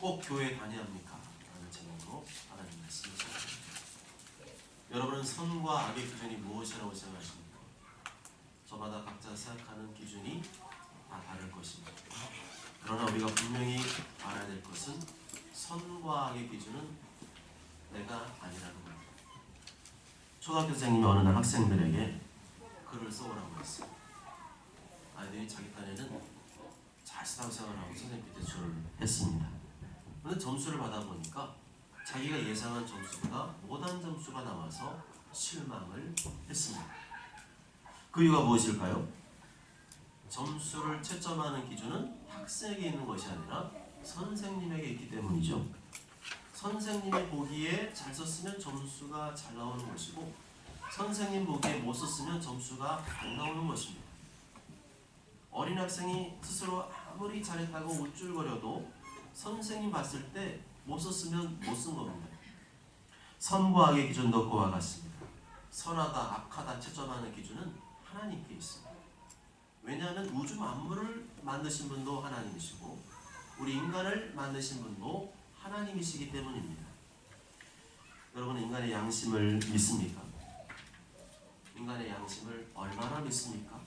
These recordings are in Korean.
꼭 교회에 다녀야 합니까? 라는 제목으로 하나님 말씀을 전합니다. 여러분은 선과 악의 기준이 무엇이라고 생각하십니까? 저마다 각자 생각하는 기준이 다 다를 것입니다. 그러나 우리가 분명히 알아야 될 것은 선과 악의 기준은 내가 아니라는 겁니다. 초등학교 선생님이 어느 날 학생들에게 글을 써오라고 했어요. 아이들이 자기 딴에는 잘 쓰다고 생각하고 선생님께 제출을 했습니다. 그런데 점수를 받아보니까 자기가 예상한 점수보다 못한 점수가 나와서 실망을 했습니다. 그 이유가 무엇일까요? 점수를 채점하는 기준은 학생에게 있는 것이 아니라 선생님에게 있기 때문이죠. 선생님이 보기에 잘 썼으면 점수가 잘 나오는 것이고 선생님 보기에 못 썼으면 점수가 안 나오는 것입니다. 어린 학생이 스스로 아무리 잘했다고 우쭐거려도 선생님 봤을 때 못 썼으면 못 쓴 겁니다. 선과 악의 기준도 그와 같습니다. 선하다, 악하다 채점하는 기준은 하나님께 있습니다. 왜냐하면 우주 만물을 만드신 분도 하나님이시고 우리 인간을 만드신 분도 하나님이시기 때문입니다. 여러분은 인간의 양심을 믿습니까? 인간의 양심을 얼마나 믿습니까?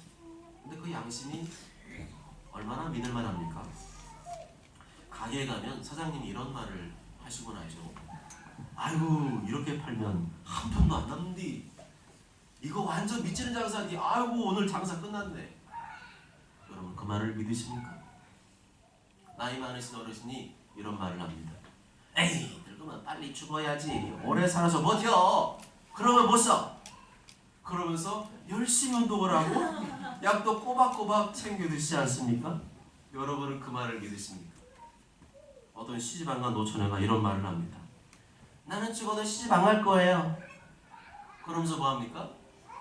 근데 그 양심이 얼마나 믿을 만합니까? 가게에 가면 사장님이 이런 말을 하시곤 하죠. 아이고 이렇게 팔면 한 푼도 안 남는디. 이거 완전 미치는 장사지. 아이고 오늘 장사 끝났네. 여러분 그 말을 믿으십니까? 나이 많으신 어르신이 이런 말을 합니다. 에이 늙으면 빨리 죽어야지. 오래 살아서 버텨. 그러면 못 써. 그러면서 열심히 운동을 하고 약도 꼬박꼬박 챙겨 드시지 않습니까? 여러분은 그 말을 믿으십니까? 어떤 시집 안 간 노처녀가 이런 말을 합니다. 나는 죽어도 시집 안 갈 거예요. 그러면서 뭐합니까?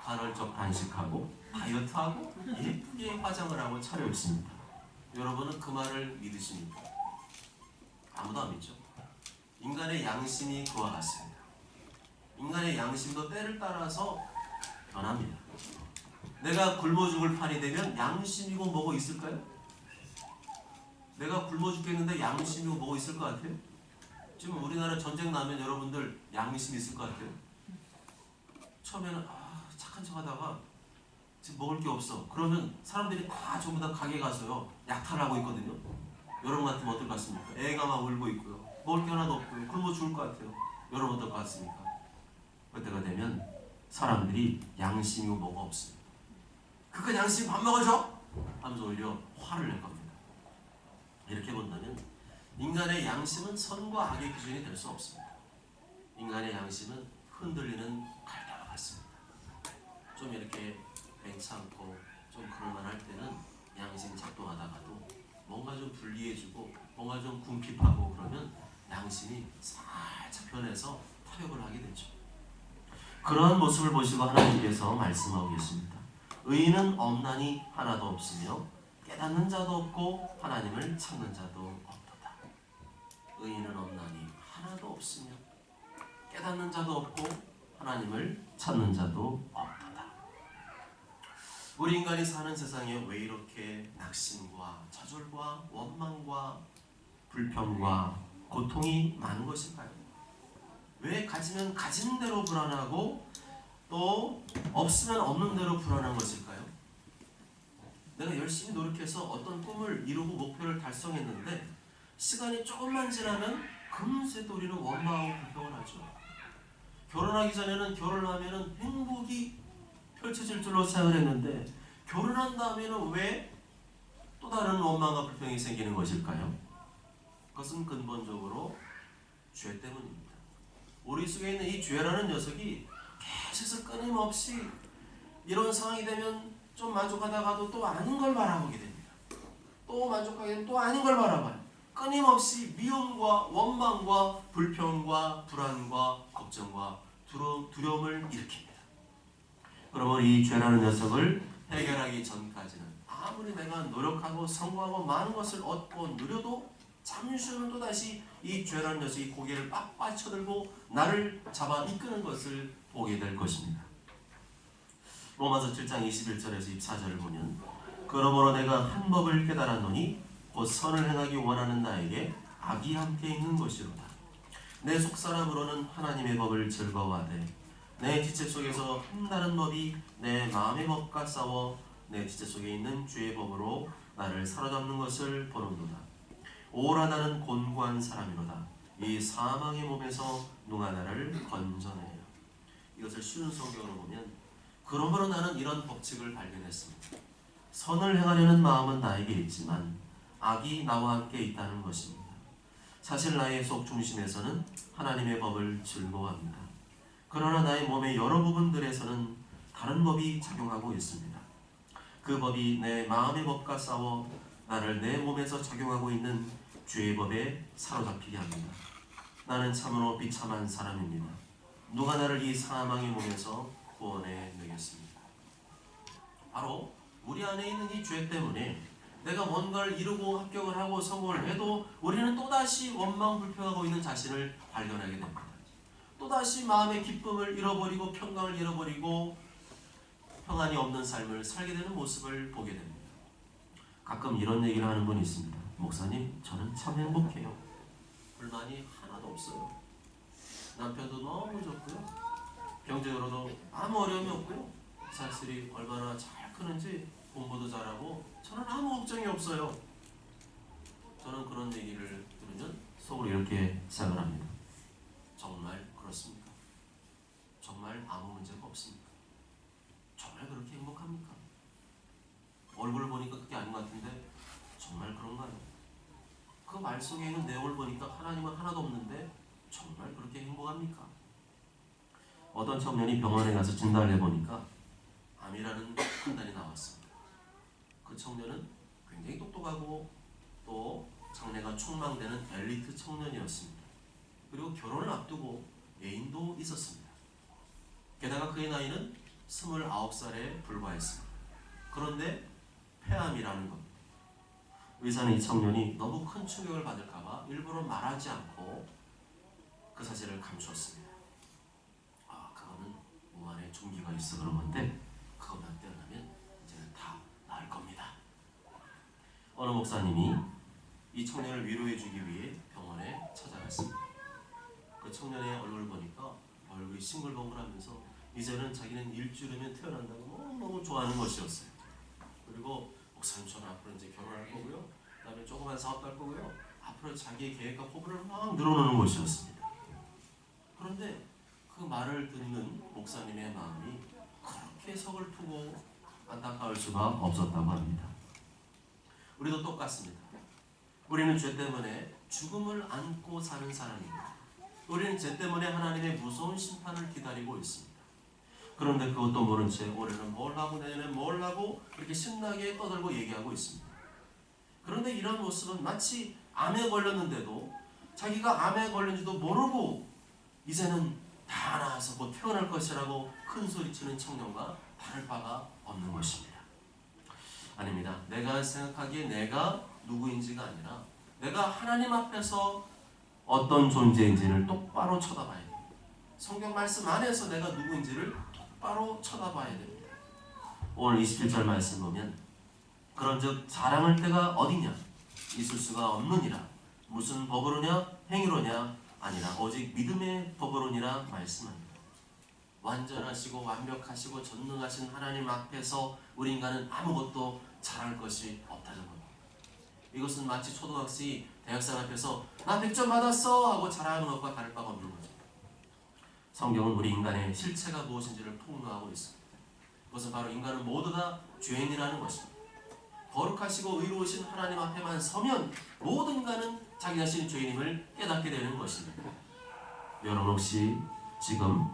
간헐적 단식하고 다이어트하고 예쁘게 화장을 하고 차려입습니다. 여러분은 그 말을 믿으십니까? 아무도 안 믿죠. 인간의 양심이 그와 같습니다. 인간의 양심도 때를 따라서 변합니다. 내가 굶어 죽을 판이 되면 양심이고 뭐고 있을까요? 내가 굶어 죽겠는데 양심이고 뭐고 있을 것 같아요? 지금 우리나라 전쟁 나면 여러분들 양심 있을 것 같아요? 처음에는 착한 척 하다가 지금 먹을 게 없어. 그러면 사람들이 다 전부 다 가게 가서요 약탈하고 있거든요. 여러분 같으면 어떨 것 같습니까? 애가 막 울고 있고요. 먹을 게 하나도 없고요. 굶어 죽을 것 같아요. 여러분 어떨 것 같습니까? 그때가 되면 사람들이 양심이고 뭐가 없습니다. 그깟 양심 밥 먹어줘? 하면서 오히려 화를 낼 겁니다. 이렇게 본다면 인간의 양심은 선과 악의 기준이 될 수 없습니다. 인간의 양심은 흔들리는 갈대와 같습니다. 좀 이렇게 괜찮고 좀 그럴만할 때는 양심이 작동하다가도 뭔가 좀 불리해지고 뭔가 좀 궁핍하고 그러면 양심이 살짝 변해서 타협을 하게 되죠. 그러한 모습을 보시고 하나님께서 말씀하고 계십니다. 의인은 없나니 하나도 없으며 깨닫는 자도 없고 하나님을 찾는 자도 없도다. 의인은 없나니 하나도 없으며 깨닫는 자도 없고 하나님을 찾는 자도 없도다. 우리 인간이 사는 세상에 왜 이렇게 낙심과 좌절과 원망과 불평과 고통이 많은 것일까요? 왜 가지면 가진 대로 불안하고 또 없으면 없는 대로 불안한 것일까요? 내가 열심히 노력해서 어떤 꿈을 이루고 목표를 달성했는데 시간이 조금만 지나면 금세 또 우리는 원망하고 불평을 하죠. 결혼하기 전에는 결혼하면 행복이 펼쳐질 줄로 생각을 했는데 결혼한 다음에는 왜 또 다른 원망과 불평이 생기는 것일까요? 그것은 근본적으로 죄 때문입니다. 우리 속에 있는 이 죄라는 녀석이 계속해서 끊임없이 이런 상황이 되면 좀 만족하다가도 또 아닌 걸 바라보게 됩니다. 또 만족하게 되면 또 아닌 걸 바라봐요. 끊임없이 미움과 원망과 불평과 불안과 걱정과 두려움을 일으킵니다. 그러면 이 죄라는 녀석을 해결하기 전까지는 아무리 내가 노력하고 성공하고 많은 것을 얻고 누려도 잠시 후는 또다시 이 죄라는 녀석이 고개를 빳빳이 쳐들고 나를 잡아 이끄는 것을 보게 될 것입니다. 로마서 7장 21절에서 24절을 보면 그러므로 내가 한 법을 깨달았노니 곧 선을 행하기 원하는 나에게 악이 함께 있는 것이로다. 내 속사람으로는 하나님의 법을 즐거워하되 내 지체 속에서 한다른 법이 내 마음의 법과 싸워 내 지체 속에 있는 죄의 법으로 나를 사로잡는 것을 보는도다. 오라 나는 곤고한 사람이로다. 이 사망의 몸에서 누가 나를 건져내리라. 이것을 쉬운 성경으로 보면 그러므로 나는 이런 법칙을 발견했습니다. 선을 행하려는 마음은 나에게 있지만 악이 나와 함께 있다는 것입니다. 사실 나의 속 중심에서는 하나님의 법을 즐거워합니다. 그러나 나의 몸의 여러 부분들에서는 다른 법이 작용하고 있습니다. 그 법이 내 마음의 법과 싸워 나를 내 몸에서 작용하고 있는 죄의 법에 사로잡히게 합니다. 나는 참으로 비참한 사람입니다. 누가 나를 이 사망의 몸에서 구원해 내겠습니까? 바로 우리 안에 있는 이 죄 때문에 내가 뭔가를 이루고 합격을 하고 성공을 해도 우리는 또다시 원망 불평하고 있는 자신을 발견하게 됩니다. 또다시 마음의 기쁨을 잃어버리고 평강을 잃어버리고 평안이 없는 삶을 살게 되는 모습을 보게 됩니다. 가끔 이런 얘기를 하는 분이 있습니다. 목사님, 저는 참 행복해요. 불만이 하나도 없어요. 남편도 너무 좋고요. 경제적으로도 아무 어려움이 없고요. 자식들이 얼마나 잘 크는지 공부도 잘하고 저는 아무 걱정이 없어요. 저는 그런 얘기를 들으면 속으로 이렇게 생각을 합니다. 정말 그렇습니까? 정말 아무 문제가 없습니까? 정말 그렇게 행복합니까? 얼굴을 보니까 그게 아닌 것 같은데 정말 그런가요? 그 말 속에 있는 내용을 보니까 하나님은 하나도 없는데 정말 그렇게 행복합니까? 어떤 청년이 병원에 가서 진단을 해보니까 암이라는 판단이 나왔습니다. 그 청년은 굉장히 똑똑하고 또 장래가 촉망되는 엘리트 청년이었습니다. 그리고 결혼을 앞두고 애인도 있었습니다. 게다가 그의 나이는 29살에 불과했습니다. 그런데 폐암이라는 겁니다. 의사는 이 청년이 너무 큰 충격을 받을까봐 일부러 말하지 않고 그 사실을 감추었습니다. 그거는 몸 안에 종기가 있어 그런 건데 그것만 떼어내면 이제는 다 나을 겁니다. 어느 목사님이 이 청년을 위로해주기 위해 병원에 찾아갔습니다. 그 청년의 얼굴을 보니까 얼굴이 싱글벙글하면서 이제는 자기는 일주일이면 태어난다고 너무너무 좋아하는 것이었어요. 그리고 목사님, 저는 앞으로 이제 결혼할 거고요. 그 다음에 조그만 사업도 할 거고요. 앞으로 자기의 계획과 포부를 막 늘어놓는 것이었습니다. 그런데 그 말을 듣는 목사님의 마음이 그렇게 서글프고 안타까울 수가 없었다고 합니다. 우리도 똑같습니다. 우리는 죄 때문에 죽음을 안고 사는 사람입니다. 우리는 죄 때문에 하나님의 무서운 심판을 기다리고 있습니다. 그런데 그것도 모른 채 올해는 뭘 하고 내년엔 뭘 하고 그렇게 신나게 떠들고 얘기하고 있습니다. 그런데 이런 모습은 마치 암에 걸렸는데도 자기가 암에 걸린지도 모르고 이제는 다 나아서 곧 태어날 것이라고 큰 소리치는 청년과 다를 바가 없는 것입니다. 아닙니다. 내가 생각하기에 내가 누구인지가 아니라 내가 하나님 앞에서 어떤 존재인지를 똑바로 쳐다봐야 됩니다. 성경 말씀 안에서 내가 누구인지를 똑바로 쳐다봐야 됩니다. 오늘 27절 말씀 보면 그런즉 자랑할 때가 어디냐? 있을 수가 없느니라. 무슨 법으로냐? 행위로냐? 아니라 오직 믿음의 법으로니라 말씀합니다. 완전하시고 완벽하시고 전능하신 하나님 앞에서 우리 인간은 아무것도 잘할 것이 없다는 겁니다. 이것은 마치 초등학생이 대학생 앞에서 나 100점 받았어 하고 자랑하는 것과 다를 바가 없는 거죠. 성경은 우리 인간의 실체가 무엇인지를 폭로하고 있습니다. 그것은 바로 인간은 모두 다 죄인이라는 것입니다. 거룩하시고 의로우신 하나님 앞에만 서면 모든 인간은 자기 자신이 죄인임을 깨닫게 되는 것입니다. 여러분 혹시 지금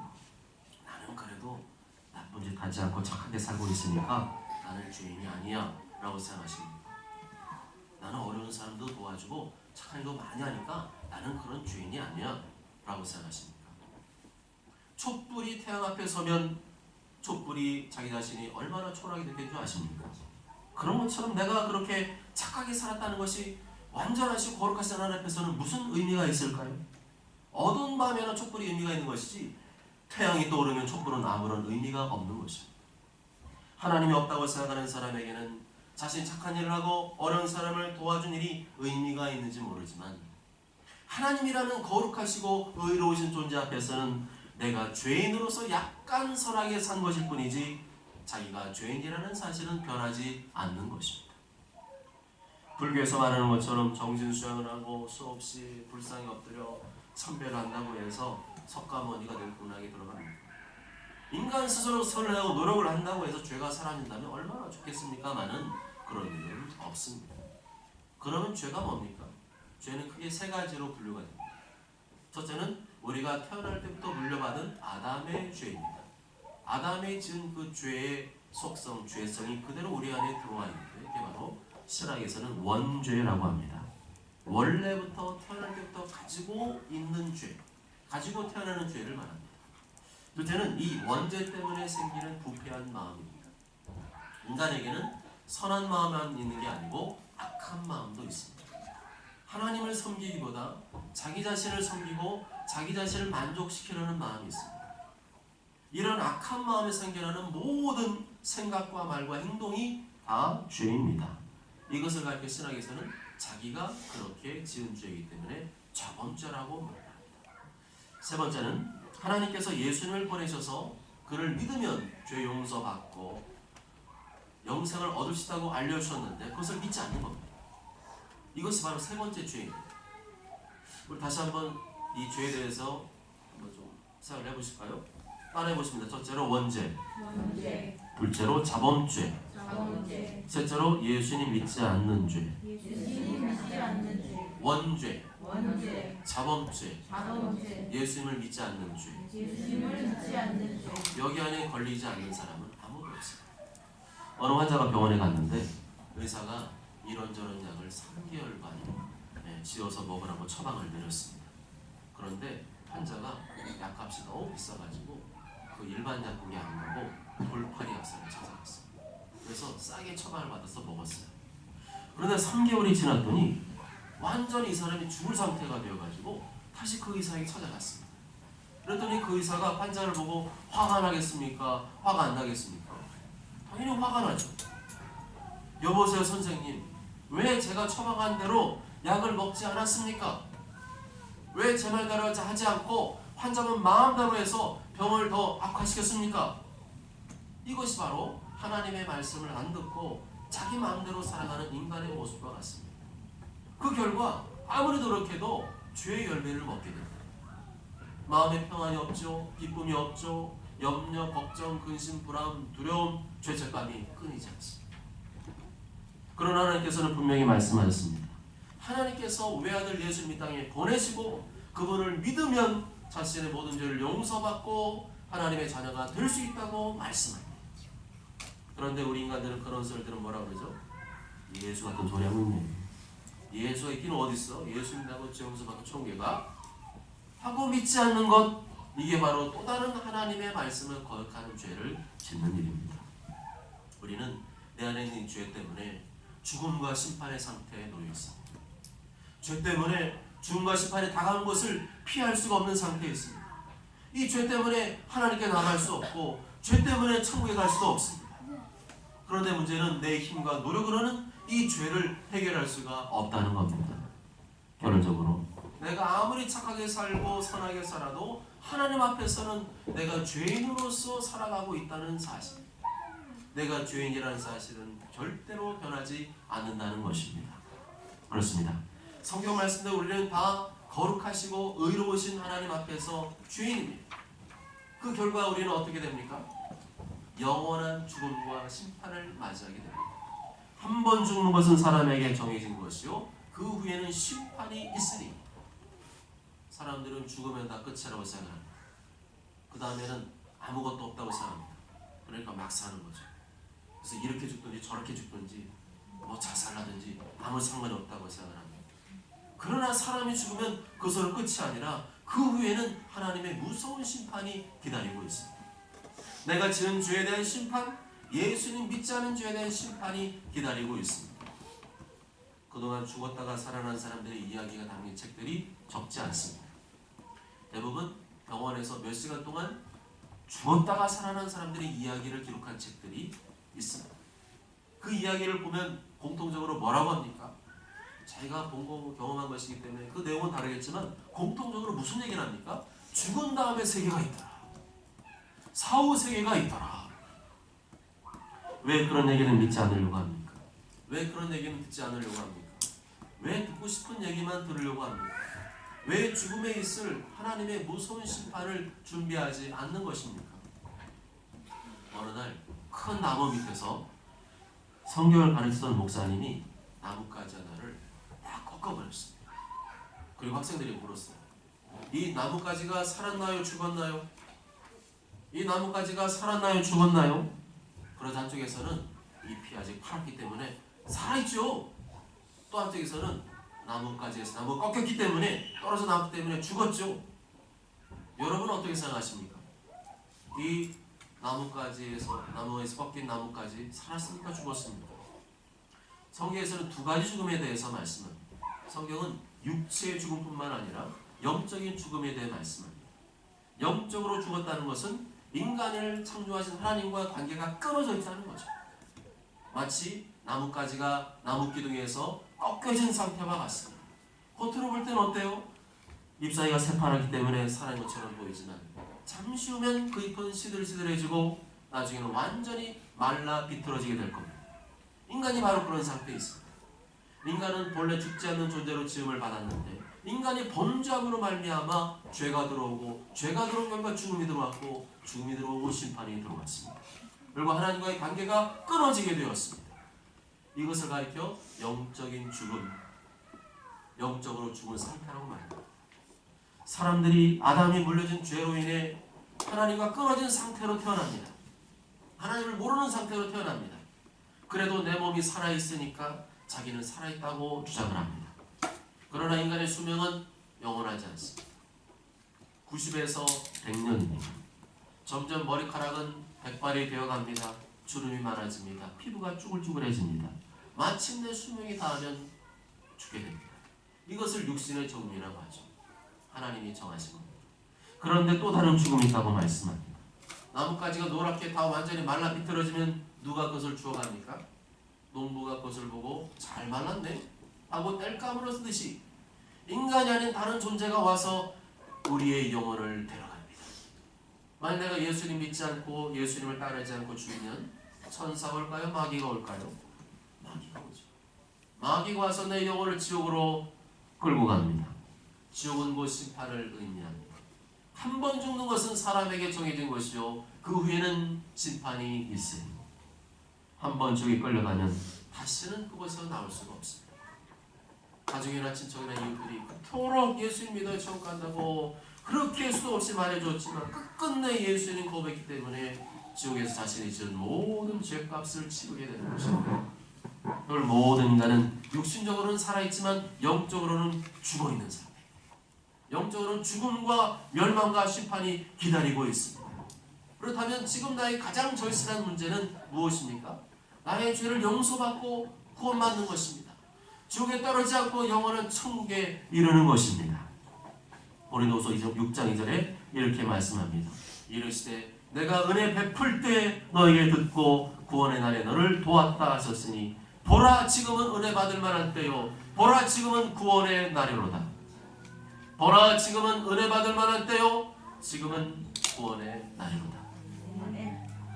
나는 그래도 나쁜 짓 하지 않고 착하게 살고 있으니까 나는 죄인이 아니야 라고 생각하십니까? 나는 어려운 사람도 도와주고 착한 일도 많이 하니까 나는 그런 죄인이 아니야 라고 생각하십니까? 촛불이 태양 앞에 서면 촛불이 자기 자신이 얼마나 초라하게 느껴질 줄 아십니까? 그런 것처럼 내가 그렇게 착하게 살았다는 것이 완전하시고 거룩하신 하나님 앞에서는 무슨 의미가 있을까요? 어두운 밤에는 촛불이 의미가 있는 것이지 태양이 떠오르면 촛불은 아무런 의미가 없는 것입니다. 하나님이 없다고 생각하는 사람에게는 자신이 착한 일을 하고 어려운 사람을 도와준 일이 의미가 있는지 모르지만 하나님이라는 거룩하시고 의로우신 존재 앞에서는 내가 죄인으로서 약간 선하게 산 것일 뿐이지 자기가 죄인이라는 사실은 변하지 않는 것입니다. 불교에서 말하는 것처럼 정진수양을 하고 수없이 불상에 엎드려 참배를 한다고 해서 석가모니가 될 군락에 들어갑니다. 인간 스스로 선을 하고 노력을 한다고 해서 죄가 사라진다면 얼마나 좋겠습니까마는 그런 일은 없습니다. 그러면 죄가 뭡니까? 죄는 크게 세 가지로 분류가 됩니다. 첫째는 우리가 태어날 때부터 물려받은 아담의 죄입니다. 아담이 지은 그 죄의 속성, 죄성이 그대로 우리 안에 들어와 있는데 이게 바로 신학에서는 원죄라고 합니다. 원래부터 태어날 때부터 가지고 있는 죄, 가지고 태어나는 죄를 말합니다. 둘째는 이 원죄 때문에 생기는 부패한 마음입니다. 인간에게는 선한 마음만 있는 게 아니고 악한 마음도 있습니다. 하나님을 섬기기보다 자기 자신을 섬기고 자기 자신을 만족시키려는 마음이 있습니다. 이런 악한 마음에 생겨나는 모든 생각과 말과 행동이 다 죄입니다. 이것을 가르쳐 신학에서는 자기가 그렇게 지은 죄이기 때문에 자범죄라고 말합니다. 세 번째는 하나님께서 예수님을 보내셔서 그를 믿으면 죄 용서받고 영생을 얻을 수 있다고 알려주셨는데 그것을 믿지 않는 겁니다. 이것이 바로 세 번째 죄입니다. 우리 다시 한번 이 죄에 대해서 한번 좀 생각을 해보실까요? 따라해 보십니다. 첫째로 원죄, 둘째로 자범죄, 셋째로 예수님 믿지 않는 죄. 원죄, 자범죄, 예수님을 믿지 않는 죄. 여기 안에 걸리지 않는 사람은 아무도 없습니다. 어느 환자가 병원에 갔는데 의사가 이런저런 약을 3개월간 지어서 먹으라고 처방을 내렸습니다. 그런데 환자가 약값이 너무 비싸가지고 그 일반 약국이 안 가고 돌팔이 약사를 찾아갔습니다. 그래서 싸게 처방을 받아서 먹었어요. 그런데 3개월이 지났더니 완전히 이 사람이 죽을 상태가 되어가지고 다시 그 의사에게 찾아갔습니다. 그랬더니 그 의사가 환자를 보고 화가 나겠습니까? 화가 안 나겠습니까? 당연히 화가 나죠. 여보세요 선생님, 왜 제가 처방한 대로 약을 먹지 않았습니까? 왜 제 말대로 하지 않고 환자분 마음대로 해서 병을 더 악화시켰습니까? 이것이 바로 하나님의 말씀을 안 듣고 자기 마음대로 살아가는 인간의 모습과 같습니다. 그 결과 아무리 노력해도 죄의 열매를 먹게 됩니다. 마음에 평안이 없죠. 기쁨이 없죠. 염려, 걱정, 근심, 불안, 두려움, 죄책감이 끊이지 않습니다. 그러나 하나님께서는 분명히 말씀하셨습니다. 하나님께서 외아들 예수님 이 땅에 보내시고 그분을 믿으면 자신의 모든 죄를 용서받고 하나님의 자녀가 될 수 있다고 말씀합니다. 그런데 우리 인간들은 그런 소리들은 뭐라고 그러죠? 예수 같은 소리 하고 있네. 예수가 있기는 어디 있어? 예수 믿다고 죄 용서받고 천국가 하고 믿지 않는 것, 이게 바로 또 다른 하나님의 말씀을 거역하는 죄를 짓는 일입니다. 우리는 내 안에 있는 죄 때문에 죽음과 심판의 상태에 놓여 있습니다. 죄 때문에 죽음과 심판이 다가온 것을 피할 수가 없는 상태에 있습니다. 이 죄 때문에 하나님께 나갈 수 없고 죄 때문에 천국에 갈 수도 없습니다. 그런데 문제는 내 힘과 노력으로는 이 죄를 해결할 수가 없다는 겁니다. 결론적으로 내가 아무리 착하게 살고 선하게 살아도 하나님 앞에서는 내가 죄인으로서 살아가고 있다는 사실, 내가 죄인이라는 사실은 절대로 변하지 않는다는 것입니다. 그렇습니다. 성경 말씀대로 우리는 다 거룩하시고 의로우신 하나님 앞에서 죄인입니다. 그 결과 우리는 어떻게 됩니까? 영원한 죽음과 심판을 맞이하게 됩니다. 한 번 죽는 것은 사람에게 정해진 것이요 그 후에는 심판이 있으니 사람들은 죽으면 다 끝이라고 생각합니다. 그 다음에는 아무것도 없다고 생각합니다. 그러니까 막 사는 거죠. 그래서 이렇게 죽든지 저렇게 죽든지 뭐 자살하든지 아무 상관이 없다고 생각합니다. 그러나 사람이 죽으면 그것으로 끝이 아니라 그 후에는 하나님의 무서운 심판이 기다리고 있습니다. 내가 지은 죄에 대한 심판, 예수님 믿지 않은 죄에 대한 심판이 기다리고 있습니다. 그동안 죽었다가 살아난 사람들의 이야기가 담긴 책들이 적지 않습니다. 대부분 병원에서 몇 시간 동안 죽었다가 살아난 사람들의 이야기를 기록한 책들이 있습니다. 그 이야기를 보면 공통적으로 뭐라고 합니까? 자기가 본 거 경험한 것이기 때문에 그 내용은 다르겠지만 공통적으로 무슨 얘기를 합니까? 죽은 다음에 세계가 있더라. 사후 세계가 있더라. 왜 그런 얘기는 믿지 않으려고 합니까? 왜 그런 얘기는 듣지 않으려고 합니까? 왜 듣고 싶은 얘기만 들으려고 합니까? 왜 죽음에 있을 하나님의 무서운 심판을 준비하지 않는 것입니까? 어느 날 큰 나무 밑에서 성경을 가르치던 목사님이 나뭇가지 하나를 딱 꺾어버렸습니다. 그리고 학생들이 물었어요. 이 나뭇가지가 살았나요? 죽었나요? 이 나뭇가지가 살았나요? 죽었나요? 그러자 한쪽에서는 잎이 아직 파랗기 때문에 살아있죠. 또 한쪽에서는 나뭇가지에서 나무 꺾였기 때문에 떨어져 나왔기 때문에 죽었죠. 여러분은 어떻게 생각하십니까? 이 나무에서 꺾인 나뭇가지 살았습니까? 죽었습니까? 성경에서는 두 가지 죽음에 대해서 말씀합니다. 성경은 육체의 죽음뿐만 아니라 영적인 죽음에 대해 말씀합니다. 영적으로 죽었다는 것은 인간을 창조하신 하나님과 관계가 끊어져 있다는 거죠. 마치 나뭇가지가 나무 기둥에서 꺾여진 상태와 같습니다. 겉으로 볼 때는 어때요? 잎사귀가 새파랗기 때문에 살아있는 것처럼 보이지만 잠시 후면 그 잎은 시들시들해지고 나중에는 완전히 말라 비틀어지게 될 겁니다. 인간이 바로 그런 상태에 있습니다. 인간은 본래 죽지 않는 존재로 지음을 받았는데 인간이 범죄함으로 말미암아 죄가 들어오고 죄가 들어온 결과 죽음이 들어왔고 죽음이 들어오고 심판이 들어왔습니다. 그리고 하나님과의 관계가 끊어지게 되었습니다. 이것을 가리켜 영적인 죽음, 영적으로 죽은 상태라고 말합니다. 사람들이 아담이 물려준 죄로 인해 하나님과 끊어진 상태로 태어납니다. 하나님을 모르는 상태로 태어납니다. 그래도 내 몸이 살아있으니까 자기는 살아있다고 주장을 합니다. 그러나 인간의 수명은 영원하지 않습니다. 90에서 100년입니다. 점점 머리카락은 백발이 되어갑니다. 주름이 많아집니다. 피부가 쭈글쭈글해집니다. 마침내 수명이 닿으면 죽게 됩니다. 이것을 육신의 정리라고 하죠. 하나님이 정하신 겁니다. 그런데 또 다른 죽음이 있다고 말씀합니다. 나뭇가지가 노랗게 다 완전히 말라 비틀어지면 누가 그것을 주워갑니까? 농부가 그것을 보고 잘 말랐네 하고 땔감으로 쓰듯이 인간이 아닌 다른 존재가 와서 우리의 영혼을 데려갑니다. 만약 내가 예수님 믿지 않고 예수님을 따르지 않고 죽으면 천사가 올까요? 마귀가 올까요? 마귀가 오죠. 마귀가 와서 내 영혼을 지옥으로 끌고 갑니다. 지옥은 곧 심판을 의미합니다. 한 번 죽는 것은 사람에게 정해진 것이요 그 후에는 심판이 있습니다. 한 번 저기 끌려가면 다시는 그곳에서 나올 수가 없습니다. 가족이나 친척이나 이웃들이 그토록 예수님 믿어 천국 간다고 그렇게 수도 없이 말해줬지만 끝끝내 예수님 고백했기 때문에 지옥에서 자신이 지은 모든 죄값을 치르게 되는 것입니다. 그걸 모든 인간은 육신적으로는 살아있지만 영적으로는 죽어있는 사람, 영적으로는 죽음과 멸망과 심판이 기다리고 있습니다. 그렇다면 지금 나의 가장 절실한 문제는 무엇입니까? 나의 죄를 용서받고 구원받는 것입니다. 지옥에 떨어지지 않고 영원한 천국에 이르는 것입니다. 고린도서 6장 2절에 이렇게 말씀합니다. 이르시되 내가 은혜 베풀 때 너에게 듣고 구원의 날에 너를 도왔다 하셨으니 보라 지금은 은혜 받을 만한 때요 보라 지금은 구원의 날이로다. 보라 지금은 은혜 받을 만한 때요 지금은 구원의 날이로다.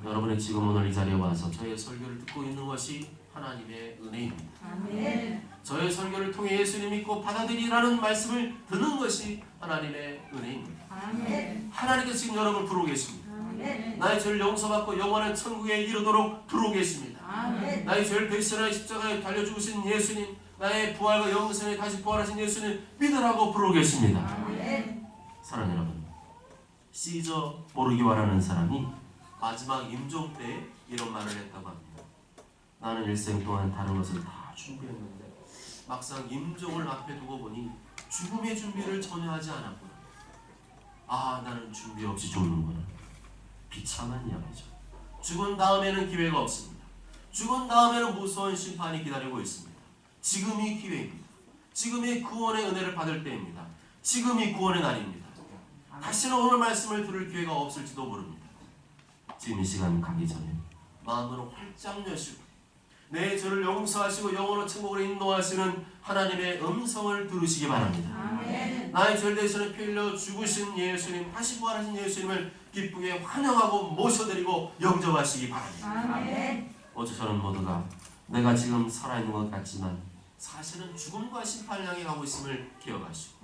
여러분의 지금 오늘 이 자리에 와서 저의 설교를 듣고 있는 것이 하나님의 은혜입니다. 아멘. 저의 설교를 통해 예수님 믿고 받아들이라는 말씀을 듣는 것이 하나님의 은혜입니다. 아멘. 하나님께서 지금 여러분을 부르고 계십니다. 아멘. 나의 죄를 용서받고 영원한 천국에 이르도록 부르고 계십니다. 아멘. 나의 죄를 대신하여 십자가에 달려 죽으신 예수님, 나의 부활과 영생에 다시 부활하신 예수님 믿으라고 부르고 계십니다. 아멘. 사랑하는 여러분, 시저 보르기와라는 사람이 마지막 임종 때에 이런 말을 했다고 합니다. 나는 일생 동안 다른 것을 다 준비했는데 막상 임종을 앞에 두고 보니 죽음의 준비를 전혀 하지 않았구나. 아, 나는 준비 없이 죽는구나. 비참한 이야기죠. 죽은 다음에는 기회가 없습니다. 죽은 다음에는 무서운 심판이 기다리고 있습니다. 지금이 기회입니다. 지금이 구원의 은혜를 받을 때입니다. 지금이 구원의 날입니다. 다시는 오늘 말씀을 들을 기회가 없을지도 모릅니다. 지금 이 시간 가기 전에 마음으로 활짝 여시고 내 죄를 용서하시고 영원한 천국으로 인도하시는 하나님의 음성을 들으시기 바랍니다. 아멘. 나의 죄를 대신에 피 흘려 죽으신 예수님, 다시 부활하신 예수님을 기쁘게 환영하고 모셔드리고 영접하시기 바랍니다. 아멘. 어째 저는 모두가 내가 지금 살아있는 것 같지만 사실은 죽음과 심판을 향해 가고 있음을 기억하시고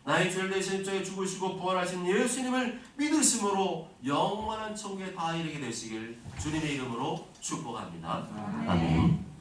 나의 죄를 대신 입장에 죽으시고 부활하신 예수님을 믿으심으로 영원한 천국에 다 이르게 되시길 주님의 이름으로 축복합니다. 아멘.